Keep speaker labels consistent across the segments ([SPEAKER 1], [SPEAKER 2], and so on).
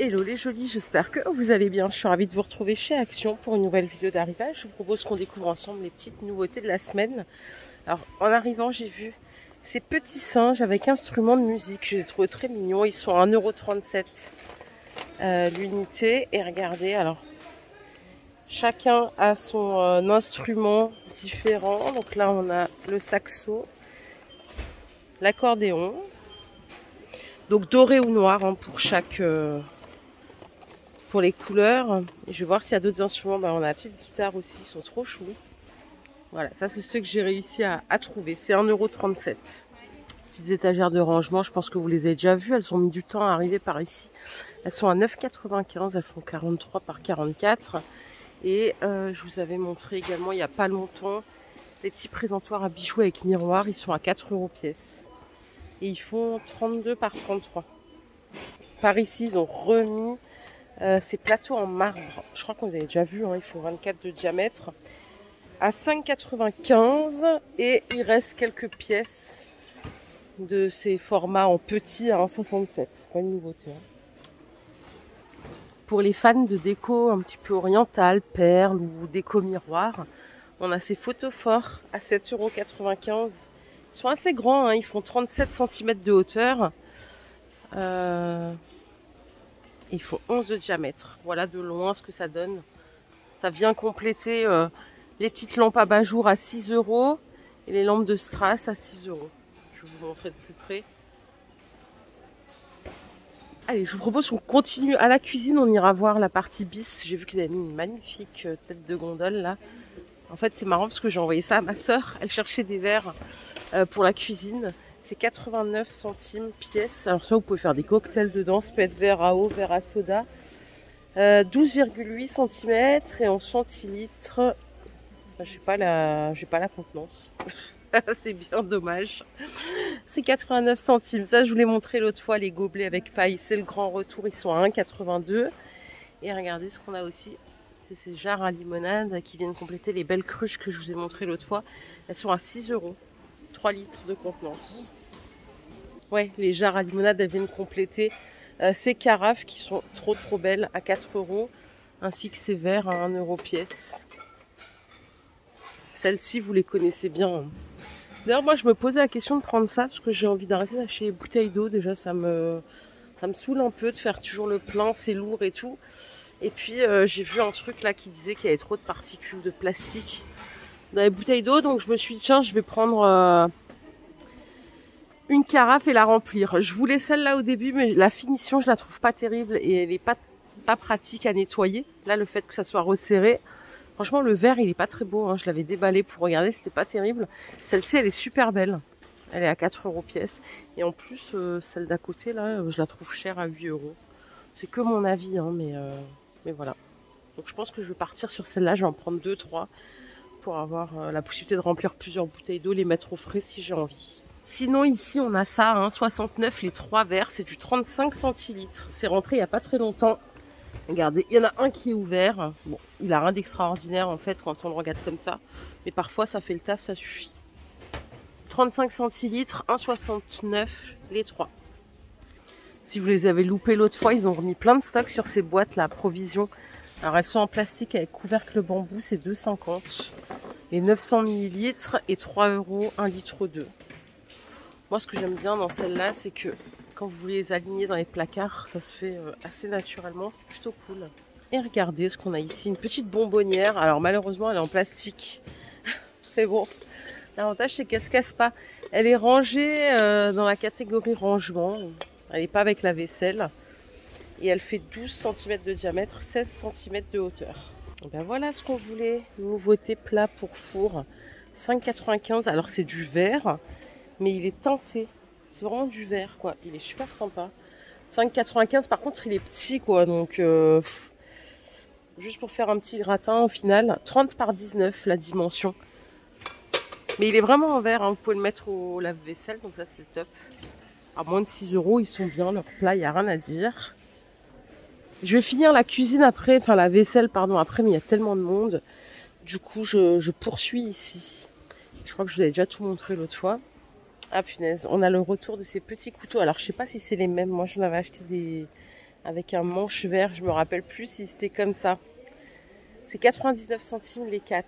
[SPEAKER 1] Hello les jolis, j'espère que vous allez bien. Je suis ravie de vous retrouver chez Action pour une nouvelle vidéo d'arrivage. Je vous propose qu'on découvre ensemble les petites nouveautés de la semaine. Alors en arrivant, j'ai vu ces petits singes avec instruments de musique. Je les trouve très mignons. Ils sont à 1,37 € l'unité. Et regardez, alors chacun a son instrument différent. Donc là, on a le saxo, l'accordéon. Donc doré ou noir hein, pour chaque... pour les couleurs. Et je vais voir s'il y a d'autres instruments. On a la petite guitare aussi, ils sont trop choux. Voilà, ça c'est ceux que j'ai réussi à trouver. C'est 1,37 €. Petites étagères de rangement, je pense que vous les avez déjà vues. Elles ont mis du temps à arriver par ici. Elles sont à 9,95 €, elles font 43 par 44. Et je vous avais montré également il n'y a pas longtemps les petits présentoirs à bijoux avec miroir. Ils sont à 4 € pièce. Et ils font 32 par 33. Par ici, ils ont remis ces plateaux en marbre. Je crois qu'on les avait déjà vus, hein, ils font 24 de diamètre. À 5,95 € et il reste quelques pièces de ces formats en petit à 1,67 €. C'est pas une nouveauté. Hein. Pour les fans de déco un petit peu orientale, perles ou déco miroir, on a ces photophores à 7,95 €. Ils sont assez grands, hein, ils font 37 cm de hauteur. Il faut 11 de diamètre. Voilà de loin ce que ça donne. Ça vient compléter les petites lampes à bas-jour à 6 € et les lampes de strass à 6 €. Je vais vous montrer de plus près. Allez, je vous propose qu'on continue à la cuisine. On ira voir la partie bis. J'ai vu qu'ils avaient mis une magnifique tête de gondole là. En fait, c'est marrant parce que j'ai envoyé ça à ma soeur. Elle cherchait des verres pour la cuisine. C'est 89 centimes pièce. Alors ça, vous pouvez faire des cocktails dedans. Ça peut être verre à eau, verre à soda. 12,8 cm et en centilitres. J'ai pas la contenance. C'est bien dommage. C'est 89 centimes. Ça, je vous l'ai montré l'autre fois, les gobelets avec paille. C'est le grand retour. Ils sont à 1,82 €. Et regardez ce qu'on a aussi. C'est ces jarres à limonade qui viennent compléter les belles cruches que je vous ai montré l'autre fois. Elles sont à 6 €. 3 litres de contenance. Ouais, les jarres à limonade, elles viennent compléter ces carafes qui sont trop belles à 4 €, ainsi que ces verres à 1 € pièce. Celles-ci, vous les connaissez bien. D'ailleurs, moi, je me posais la question de prendre ça parce que j'ai envie d'arrêter d'acheter des bouteilles d'eau. Déjà, ça me saoule un peu de faire toujours le plein, c'est lourd et tout. Et puis, j'ai vu un truc là qui disait qu'il y avait trop de particules de plastique dans les bouteilles d'eau. Donc, je me suis dit, tiens, je vais prendre... une carafe et la remplir. Je voulais celle-là au début, mais la finition, je la trouve pas terrible et elle est pas pratique à nettoyer. Là, le fait que ça soit resserré, franchement, le verre, il est pas très beau. Hein. Je l'avais déballé pour regarder, c'était pas terrible. Celle-ci, elle est super belle. Elle est à 4 € pièce. Et en plus, celle d'à côté, là, je la trouve chère à 8 €. C'est que mon avis, hein, mais voilà. Donc, je pense que je vais partir sur celle-là. Je vais en prendre 2-3 pour avoir la possibilité de remplir plusieurs bouteilles d'eau, les mettre au frais si j'ai envie. Sinon ici on a ça, hein, 69 les 3 verres, c'est du 35 centilitres. C'est rentré il n'y a pas très longtemps. Regardez, il y en a un qui est ouvert. Bon, il a rien d'extraordinaire en fait quand on le regarde comme ça. Mais parfois ça fait le taf, ça suffit. 35 centilitres, 1,69 les 3. Si vous les avez loupés l'autre fois, ils ont remis plein de stocks sur ces boîtes là, provision. Alors elles sont en plastique avec couvercle bambou, c'est 2,50 €. Les 900 ml et 3 €, 1,2 litre. Moi, ce que j'aime bien dans celle-là, c'est que quand vous les alignez dans les placards, ça se fait assez naturellement. C'est plutôt cool. Et regardez ce qu'on a ici. Une petite bonbonnière. Alors, malheureusement, elle est en plastique. Mais bon, l'avantage, c'est qu'elle ne se casse pas. Elle est rangée dans la catégorie rangement. Elle n'est pas avec la vaisselle. Et elle fait 12 cm de diamètre, 16 cm de hauteur. Et ben voilà ce qu'on voulait. Nouveauté plat pour four. 5,95 €. Alors, c'est du verre. Mais il est teinté. C'est vraiment du verre, quoi. Il est super sympa. 5,95 €. Par contre, il est petit, quoi. Donc, juste pour faire un petit gratin, au final. 30 par 19, la dimension. Mais il est vraiment en verre. Hein. Vous pouvez le mettre au lave-vaisselle. Donc là, c'est top. À moins de 6 €, ils sont bien. Leurs plats, il n'y a rien à dire. Je vais finir la cuisine après. Enfin, la vaisselle, pardon, après. Mais il y a tellement de monde. Du coup, je poursuis ici. Je crois que je vous avais déjà tout montré l'autre fois. Ah punaise, on a le retour de ces petits couteaux. Alors je sais pas si c'est les mêmes. Moi j'en avais acheté avec un manche vert. Je me rappelle plus si c'était comme ça. C'est 99 centimes les 4.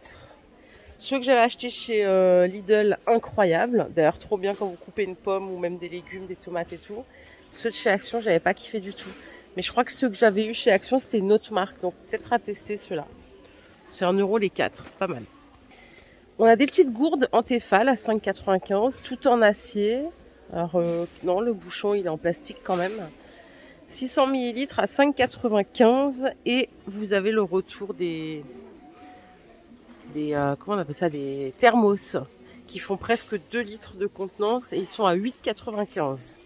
[SPEAKER 1] Ceux que j'avais achetés chez Lidl, incroyable. D'ailleurs, trop bien quand vous coupez une pomme ou même des légumes, des tomates et tout. Ceux de chez Action, j'avais pas kiffé du tout. Mais je crois que ceux que j'avais eu chez Action, c'était une autre marque. Donc peut-être à tester ceux-là. C'est 1 euro les 4, c'est pas mal. On a des petites gourdes en Tefal à 5,95, tout en acier. Alors non, le bouchon il est en plastique quand même. 600 ml à 5,95 et vous avez le retour des comment on appelle ça, des thermos qui font presque 2 litres de contenance et ils sont à 8,95.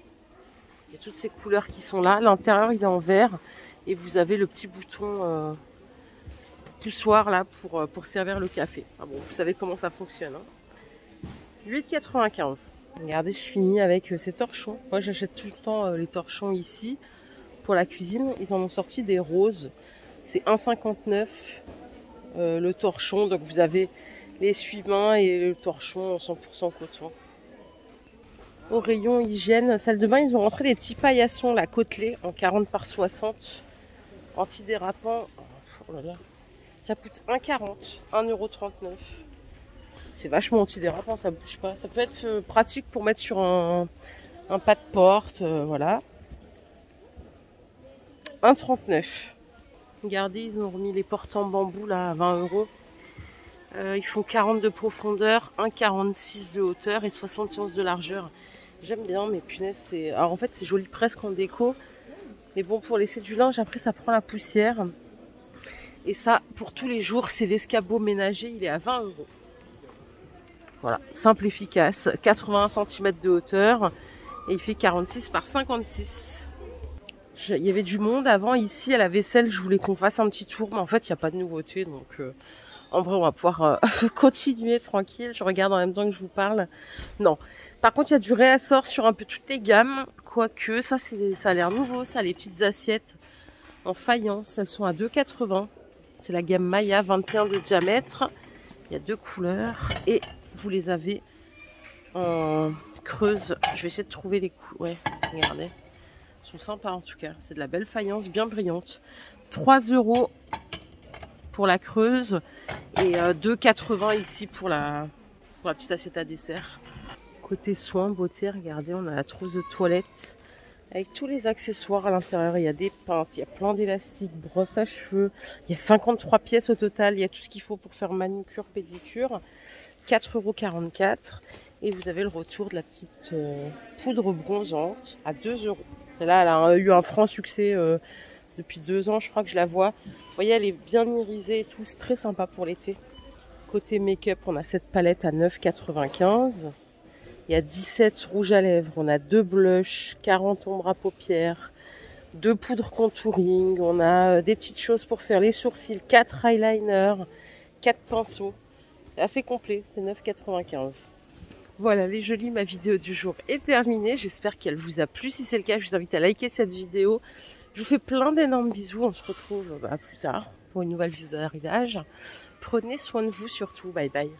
[SPEAKER 1] Il y a toutes ces couleurs qui sont là. L'intérieur il est en vert et vous avez le petit bouton poussoir là pour servir le café. Ah bon, vous savez comment ça fonctionne. Hein. 8,95. Regardez, je finis avec ces torchons. Moi j'achète tout le temps les torchons ici pour la cuisine. Ils en ont sorti des roses. C'est 1,59 le torchon. Donc vous avez l'essuie-main et le torchon en 100% coton. Au rayon hygiène, salle de bain, ils ont rentré des petits paillassons, la côtelée en 40 par 60. Antidérapant. Oh là là. Ça coûte 1,40, 1,39 €. C'est vachement antidérapant, ça bouge pas. Ça peut être pratique pour mettre sur un pas de porte, voilà. 1,39 €. Regardez, ils ont remis les portes en bambou là à 20 €. Ils font 40 de profondeur, 1,46 de hauteur et 71 de largeur. J'aime bien, mais punaise, c'est... Alors en fait, c'est joli presque en déco. Mais bon, pour laisser du linge, après, ça prend la poussière. Et ça, pour tous les jours, c'est l'escabeau ménager, il est à 20 €. Voilà, simple, efficace, 81 cm de hauteur et il fait 46 par 56. Il y avait du monde avant ici à la vaisselle, je voulais qu'on fasse un petit tour, mais en fait il n'y a pas de nouveauté, donc en vrai on va pouvoir continuer tranquille. Je regarde en même temps que je vous parle. Non, par contre il y a du réassort sur un peu toutes les gammes, quoique ça, ça a l'air nouveau, ça, les petites assiettes en faïence, elles sont à 2,80 €. C'est la gamme Maya, 21 de diamètre. Il y a 2 couleurs et vous les avez en creuse. Je vais essayer de trouver les couleurs. Ouais, regardez. Ils sont sympas en tout cas. C'est de la belle faïence bien brillante. 3 € pour la creuse et 2,80 € ici pour la petite assiette à dessert. Côté soins, beauté, regardez, on a la trousse de toilette avec tous les accessoires à l'intérieur. Il y a des pinces, il y a plein d'élastiques, brosses à cheveux. Il y a 53 pièces au total. Il y a tout ce qu'il faut pour faire manucure, pédicure. 4,44 € et vous avez le retour de la petite poudre bronzante à 2 €. Celle-là, elle a eu un franc succès depuis 2 ans, je crois que je la vois. Vous voyez, elle est bien irisée et tout, c'est très sympa pour l'été. Côté make-up, on a cette palette à 9,95 €. Il y a 17 rouges à lèvres, on a 2 blushs, 40 ombres à paupières, 2 poudres contouring, on a des petites choses pour faire les sourcils, 4 eyeliners, 4 pinceaux. C'est assez complet, c'est 9,95 €. Voilà les jolis, ma vidéo du jour est terminée. J'espère qu'elle vous a plu. Si c'est le cas, je vous invite à liker cette vidéo. Je vous fais plein d'énormes bisous. On se retrouve plus tard pour une nouvelle vidéo d'arrivage. Prenez soin de vous surtout. Bye bye.